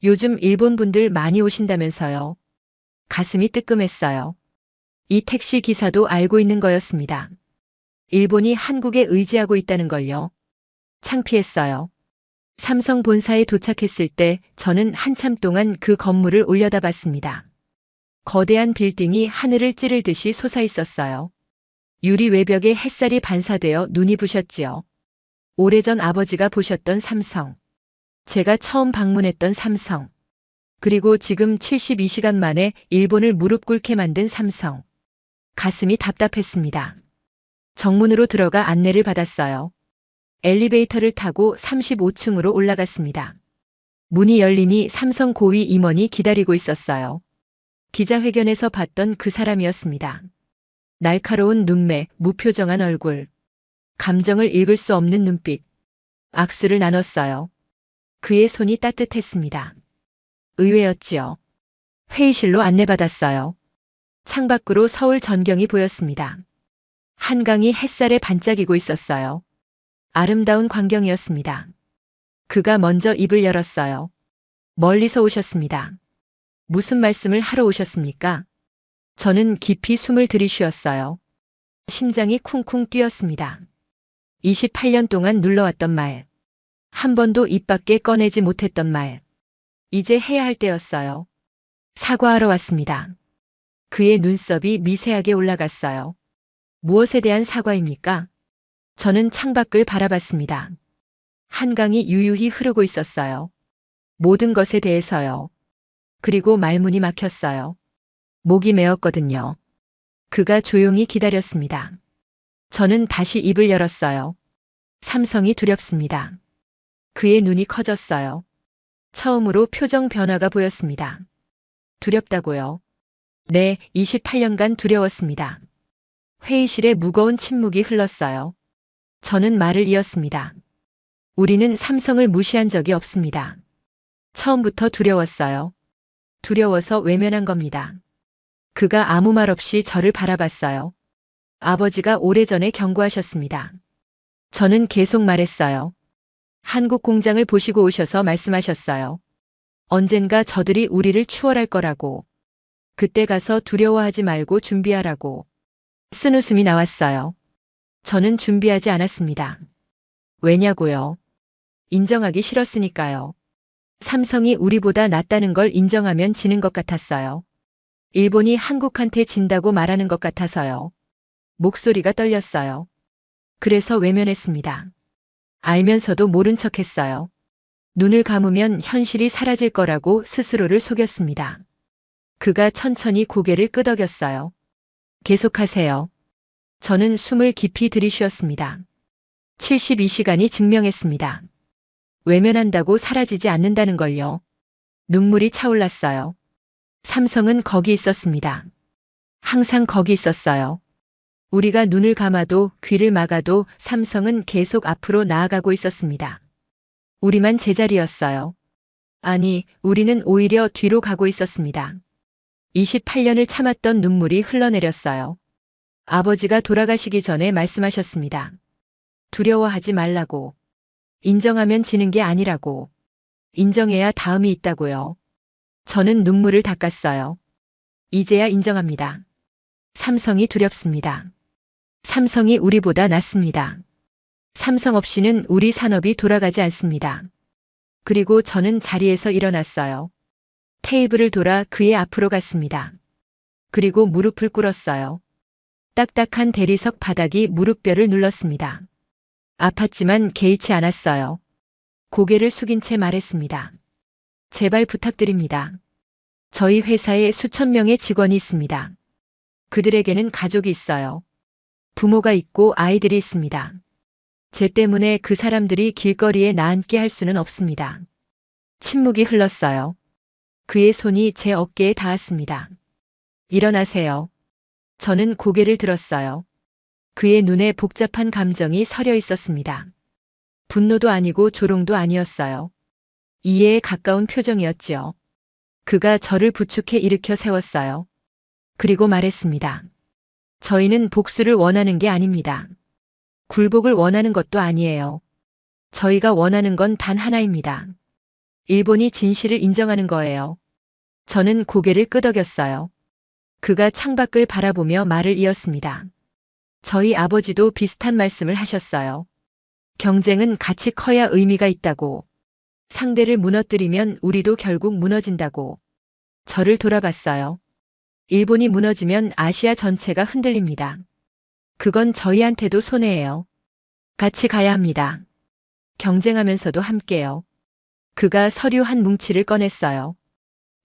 요즘 일본 분들 많이 오신다면서요. 가슴이 뜨끔했어요. 이 택시 기사도 알고 있는 거였습니다. 일본이 한국에 의지하고 있다는 걸요. 창피했어요. 삼성 본사에 도착했을 때 저는 한참 동안 그 건물을 올려다봤습니다. 거대한 빌딩이 하늘을 찌르듯이 솟아 있었어요. 유리 외벽에 햇살이 반사되어 눈이 부셨지요. 오래전 아버지가 보셨던 삼성. 제가 처음 방문했던 삼성. 그리고 지금 72시간 만에 일본을 무릎 꿇게 만든 삼성. 가슴이 답답했습니다. 정문으로 들어가 안내를 받았어요. 엘리베이터를 타고 35층으로 올라갔습니다. 문이 열리니 삼성 고위 임원이 기다리고 있었어요. 기자회견에서 봤던 그 사람이었습니다. 날카로운 눈매, 무표정한 얼굴. 감정을 읽을 수 없는 눈빛. 악수를 나눴어요. 그의 손이 따뜻했습니다. 의외였지요. 회의실로 안내받았어요. 창밖으로 서울 전경이 보였습니다. 한강이 햇살에 반짝이고 있었어요. 아름다운 광경이었습니다. 그가 먼저 입을 열었어요. 멀리서 오셨습니다. 무슨 말씀을 하러 오셨습니까? 저는 깊이 숨을 들이쉬었어요. 심장이 쿵쿵 뛰었습니다. 28년 동안 눌러왔던 말. 한 번도 입 밖에 꺼내지 못했던 말. 이제 해야 할 때였어요. 사과하러 왔습니다. 그의 눈썹이 미세하게 올라갔어요. 무엇에 대한 사과입니까? 저는 창밖을 바라봤습니다. 한강이 유유히 흐르고 있었어요. 모든 것에 대해서요. 그리고 말문이 막혔어요. 목이 메었거든요. 그가 조용히 기다렸습니다. 저는 다시 입을 열었어요. 삼성이 두렵습니다. 그의 눈이 커졌어요. 처음으로 표정 변화가 보였습니다. 두렵다고요? 네, 28년간 두려웠습니다. 회의실에 무거운 침묵이 흘렀어요. 저는 말을 이었습니다. 우리는 삼성을 무시한 적이 없습니다. 처음부터 두려웠어요. 두려워서 외면한 겁니다. 그가 아무 말 없이 저를 바라봤어요. 아버지가 오래전에 경고하셨습니다. 저는 계속 말했어요. 한국 공장을 보시고 오셔서 말씀하셨어요. 언젠가 저들이 우리를 추월할 거라고. 그때 가서 두려워하지 말고 준비하라고. 쓴웃음이 나왔어요. 저는 준비하지 않았습니다. 왜냐고요? 인정하기 싫었으니까요. 삼성이 우리보다 낫다는 걸 인정하면 지는 것 같았어요. 일본이 한국한테 진다고 말하는 것 같아서요. 목소리가 떨렸어요. 그래서 외면했습니다. 알면서도 모른 척했어요. 눈을 감으면 현실이 사라질 거라고 스스로를 속였습니다. 그가 천천히 고개를 끄덕였어요. 계속하세요. 저는 숨을 깊이 들이쉬었습니다. 72시간이 증명했습니다. 외면한다고 사라지지 않는다는 걸요. 눈물이 차올랐어요. 삼성은 거기 있었습니다. 항상 거기 있었어요. 우리가 눈을 감아도 귀를 막아도 삼성은 계속 앞으로 나아가고 있었습니다. 우리만 제자리였어요. 아니, 우리는 오히려 뒤로 가고 있었습니다. 28년을 참았던 눈물이 흘러내렸어요. 아버지가 돌아가시기 전에 말씀하셨습니다. 두려워하지 말라고. 인정하면 지는 게 아니라고. 인정해야 다음이 있다고요. 저는 눈물을 닦았어요. 이제야 인정합니다. 삼성이 두렵습니다. 삼성이 우리보다 낫습니다. 삼성 없이는 우리 산업이 돌아가지 않습니다. 그리고 저는 자리에서 일어났어요. 테이블을 돌아 그의 앞으로 갔습니다. 그리고 무릎을 꿇었어요. 딱딱한 대리석 바닥이 무릎뼈를 눌렀습니다. 아팠지만 개의치 않았어요. 고개를 숙인 채 말했습니다. 제발 부탁드립니다. 저희 회사에 수천 명의 직원이 있습니다. 그들에게는 가족이 있어요. 부모가 있고 아이들이 있습니다. 제 때문에 그 사람들이 길거리에 나앉게 할 수는 없습니다. 침묵이 흘렀어요. 그의 손이 제 어깨에 닿았습니다. 일어나세요. 저는 고개를 들었어요. 그의 눈에 복잡한 감정이 서려 있었습니다. 분노도 아니고 조롱도 아니었어요. 이해에 가까운 표정이었지요. 그가 저를 부축해 일으켜 세웠어요. 그리고 말했습니다. 저희는 복수를 원하는 게 아닙니다. 굴복을 원하는 것도 아니에요. 저희가 원하는 건 단 하나입니다. 일본이 진실을 인정하는 거예요. 저는 고개를 끄덕였어요. 그가 창밖을 바라보며 말을 이었습니다. 저희 아버지도 비슷한 말씀을 하셨어요. 경쟁은 같이 커야 의미가 있다고. 상대를 무너뜨리면 우리도 결국 무너진다고. 저를 돌아봤어요. 일본이 무너지면 아시아 전체가 흔들립니다. 그건 저희한테도 손해예요. 같이 가야 합니다. 경쟁하면서도 함께요. 그가 서류 한 뭉치를 꺼냈어요.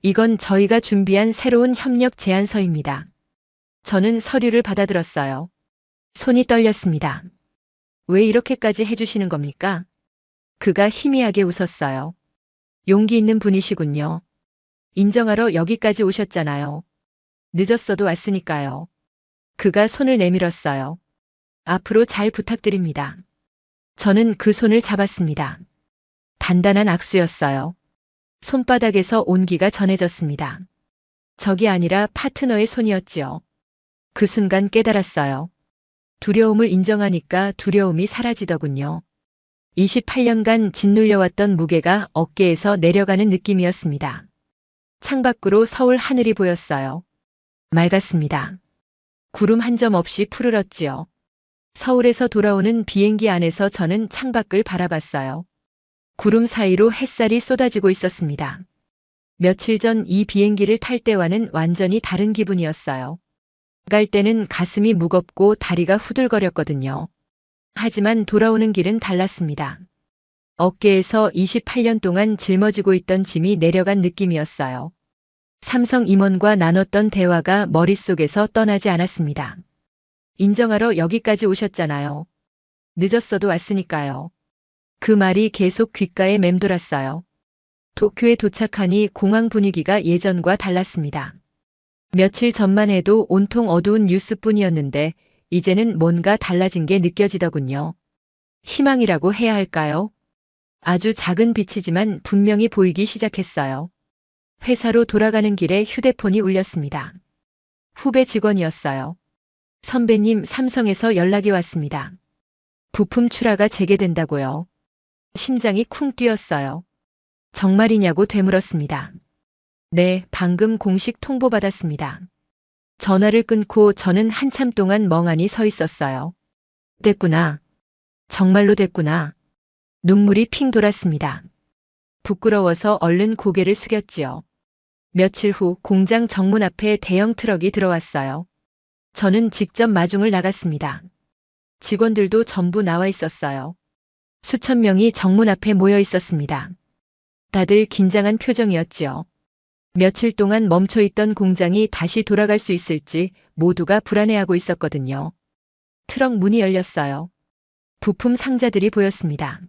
이건 저희가 준비한 새로운 협력 제안서입니다. 저는 서류를 받아들었어요. 손이 떨렸습니다. 왜 이렇게까지 해주시는 겁니까? 그가 희미하게 웃었어요. 용기 있는 분이시군요. 인정하러 여기까지 오셨잖아요. 늦었어도 왔으니까요. 그가 손을 내밀었어요. 앞으로 잘 부탁드립니다. 저는 그 손을 잡았습니다. 단단한 악수였어요. 손바닥에서 온기가 전해졌습니다. 적이 아니라 파트너의 손이었지요. 그 순간 깨달았어요. 두려움을 인정하니까 두려움이 사라지더군요. 28년간 짓눌려왔던 무게가 어깨에서 내려가는 느낌이었습니다. 창밖으로 서울 하늘이 보였어요. 맑았습니다. 구름 한 점 없이 푸르렀지요. 서울에서 돌아오는 비행기 안에서 저는 창밖을 바라봤어요. 구름 사이로 햇살이 쏟아지고 있었습니다. 며칠 전 이 비행기를 탈 때와는 완전히 다른 기분이었어요. 갈 때는 가슴이 무겁고 다리가 후들거렸거든요. 하지만 돌아오는 길은 달랐습니다. 어깨에서 28년 동안 짊어지고 있던 짐이 내려간 느낌이었어요. 삼성 임원과 나눴던 대화가 머릿속에서 떠나지 않았습니다. 인정하러 여기까지 오셨잖아요. 늦었어도 왔으니까요. 그 말이 계속 귓가에 맴돌았어요. 도쿄에 도착하니 공항 분위기가 예전과 달랐습니다. 며칠 전만 해도 온통 어두운 뉴스뿐이었는데 이제는 뭔가 달라진 게 느껴지더군요. 희망이라고 해야 할까요? 아주 작은 빛이지만 분명히 보이기 시작했어요. 회사로 돌아가는 길에 휴대폰이 울렸습니다. 후배 직원이었어요. 선배님, 삼성에서 연락이 왔습니다. 부품 출하가 재개된다고요. 심장이 쿵 뛰었어요. 정말이냐고 되물었습니다. 네, 방금 공식 통보받았습니다. 전화를 끊고 저는 한참 동안 멍하니 서 있었어요. 됐구나. 정말로 됐구나. 눈물이 핑 돌았습니다. 부끄러워서 얼른 고개를 숙였지요. 며칠 후 공장 정문 앞에 대형 트럭이 들어왔어요. 저는 직접 마중을 나갔습니다. 직원들도 전부 나와 있었어요. 수천 명이 정문 앞에 모여 있었습니다. 다들 긴장한 표정이었지요. 며칠 동안 멈춰있던 공장이 다시 돌아갈 수 있을지 모두가 불안해하고 있었거든요. 트럭 문이 열렸어요. 부품 상자들이 보였습니다.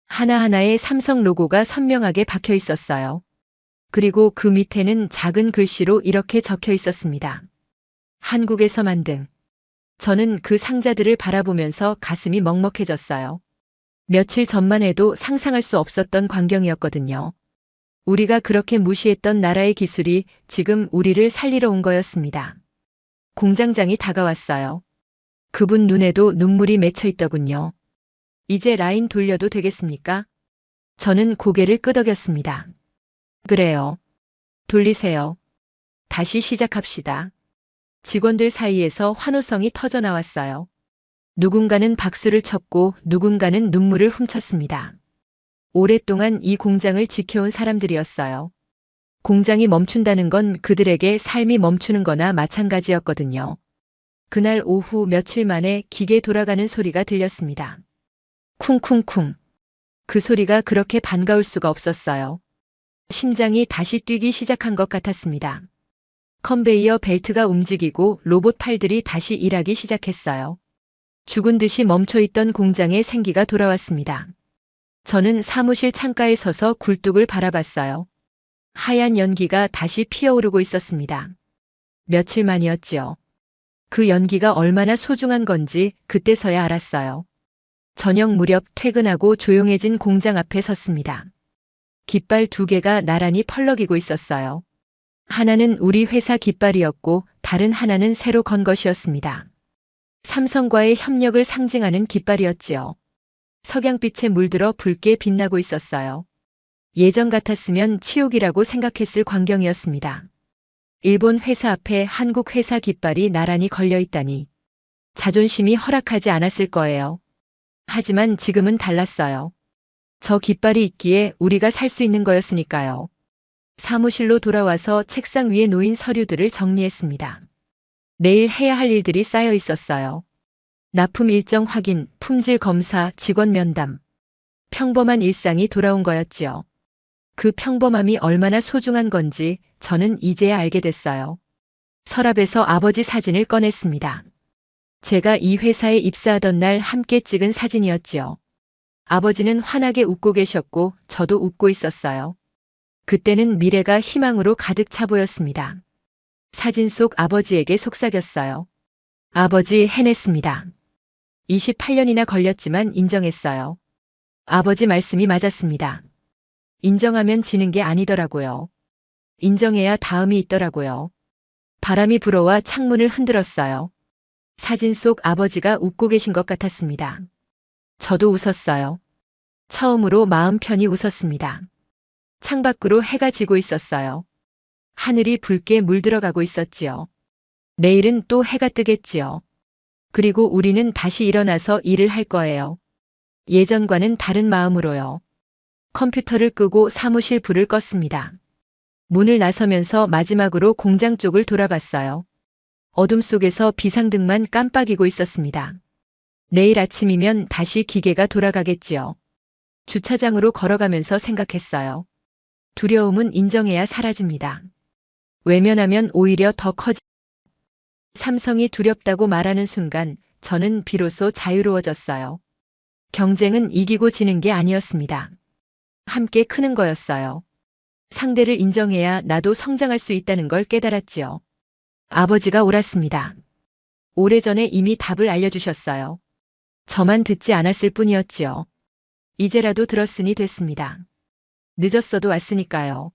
하나하나에 삼성 로고가 선명하게 박혀 있었어요. 그리고 그 밑에는 작은 글씨로 이렇게 적혀 있었습니다. 한국에서 만든. 저는 그 상자들을 바라보면서 가슴이 먹먹해졌어요. 며칠 전만 해도 상상할 수 없었던 광경이었거든요. 우리가 그렇게 무시했던 나라의 기술이 지금 우리를 살리러 온 거였습니다. 공장장이 다가왔어요. 그분 눈에도 눈물이 맺혀 있더군요. 이제 라인 돌려도 되겠습니까? 저는 고개를 끄덕였습니다. 그래요. 돌리세요. 다시 시작합시다. 직원들 사이에서 환호성이 터져 나왔어요. 누군가는 박수를 쳤고 누군가는 눈물을 훔쳤습니다. 오랫동안 이 공장을 지켜온 사람들이었어요. 공장이 멈춘다는 건 그들에게 삶이 멈추는 거나 마찬가지였거든요. 그날 오후 며칠 만에 기계 돌아가는 소리가 들렸습니다. 쿵쿵쿵. 그 소리가 그렇게 반가울 수가 없었어요. 심장이 다시 뛰기 시작한 것 같았습니다. 컨베이어 벨트가 움직이고 로봇 팔들이 다시 일하기 시작했어요. 죽은 듯이 멈춰있던 공장에 생기가 돌아왔습니다. 저는 사무실 창가에 서서 굴뚝을 바라봤어요. 하얀 연기가 다시 피어오르고 있었습니다. 며칠 만이었지요. 그 연기가 얼마나 소중한 건지 그때서야 알았어요. 저녁 무렵 퇴근하고 조용해진 공장 앞에 섰습니다. 깃발 2개가 나란히 펄럭이고 있었어요. 하나는 우리 회사 깃발이었고 다른 하나는 새로 건 것이었습니다. 삼성과의 협력을 상징하는 깃발이었지요. 석양빛에 물들어 붉게 빛나고 있었어요. 예전 같았으면 치욕이라고 생각했을 광경이었습니다. 일본 회사 앞에 한국 회사 깃발이 나란히 걸려 있다니. 자존심이 허락하지 않았을 거예요. 하지만 지금은 달랐어요. 저 깃발이 있기에 우리가 살 수 있는 거였으니까요. 사무실로 돌아와서 책상 위에 놓인 서류들을 정리했습니다. 내일 해야 할 일들이 쌓여 있었어요. 납품 일정 확인, 품질 검사, 직원 면담. 평범한 일상이 돌아온 거였지요. 그 평범함이 얼마나 소중한 건지 저는 이제야 알게 됐어요. 서랍에서 아버지 사진을 꺼냈습니다. 제가 이 회사에 입사하던 날 함께 찍은 사진이었지요. 아버지는 환하게 웃고 계셨고 저도 웃고 있었어요. 그때는 미래가 희망으로 가득 차 보였습니다. 사진 속 아버지에게 속삭였어요. 아버지, 해냈습니다. 28년이나 걸렸지만 인정했어요. 아버지 말씀이 맞았습니다. 인정하면 지는 게 아니더라고요. 인정해야 다음이 있더라고요. 바람이 불어와 창문을 흔들었어요. 사진 속 아버지가 웃고 계신 것 같았습니다. 저도 웃었어요. 처음으로 마음 편히 웃었습니다. 창밖으로 해가 지고 있었어요. 하늘이 붉게 물들어가고 있었지요. 내일은 또 해가 뜨겠지요. 그리고 우리는 다시 일어나서 일을 할 거예요. 예전과는 다른 마음으로요. 컴퓨터를 끄고 사무실 불을 껐습니다. 문을 나서면서 마지막으로 공장 쪽을 돌아봤어요. 어둠 속에서 비상등만 깜빡이고 있었습니다. 내일 아침이면 다시 기계가 돌아가겠지요. 주차장으로 걸어가면서 생각했어요. 두려움은 인정해야 사라집니다. 외면하면 오히려 더 삼성이 두렵다고 말하는 순간 저는 비로소 자유로워졌어요. 경쟁은 이기고 지는 게 아니었습니다. 함께 크는 거였어요. 상대를 인정해야 나도 성장할 수 있다는 걸 깨달았지요. 아버지가 옳았습니다. 오래전에 이미 답을 알려주셨어요. 저만 듣지 않았을 뿐이었지요. 이제라도 들었으니 됐습니다. 늦었어도 왔으니까요.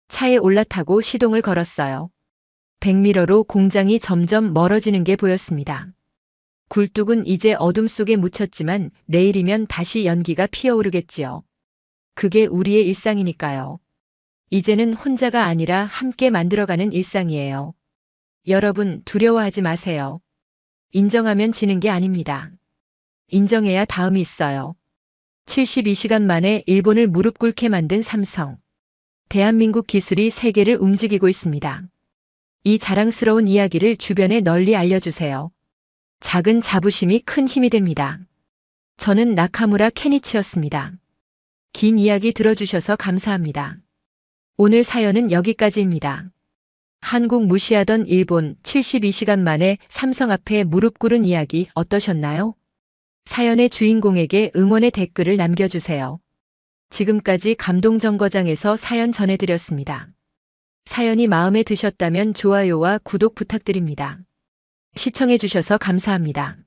차에 올라타고 시동을 걸었어요. 백미러로 공장이 점점 멀어지는 게 보였습니다. 굴뚝은 이제 어둠 속에 묻혔지만 내일이면 다시 연기가 피어오르겠지요. 그게 우리의 일상이니까요. 이제는 혼자가 아니라 함께 만들어가는 일상이에요. 여러분, 두려워하지 마세요. 인정하면 지는 게 아닙니다. 인정해야 다음이 있어요. 72시간 만에 일본을 무릎 꿇게 만든 삼성. 대한민국 기술이 세계를 움직이고 있습니다. 이 자랑스러운 이야기를 주변에 널리 알려주세요. 작은 자부심이 큰 힘이 됩니다. 저는 나카무라 케니치였습니다. 긴 이야기 들어주셔서 감사합니다. 오늘 사연은 여기까지입니다. 한국 무시하던 일본 72시간 만에 삼성 앞에 무릎 꿇은 이야기 어떠셨나요? 사연의 주인공에게 응원의 댓글을 남겨주세요. 지금까지 감동정거장에서 사연 전해드렸습니다. 사연이 마음에 드셨다면 좋아요와 구독 부탁드립니다. 시청해주셔서 감사합니다.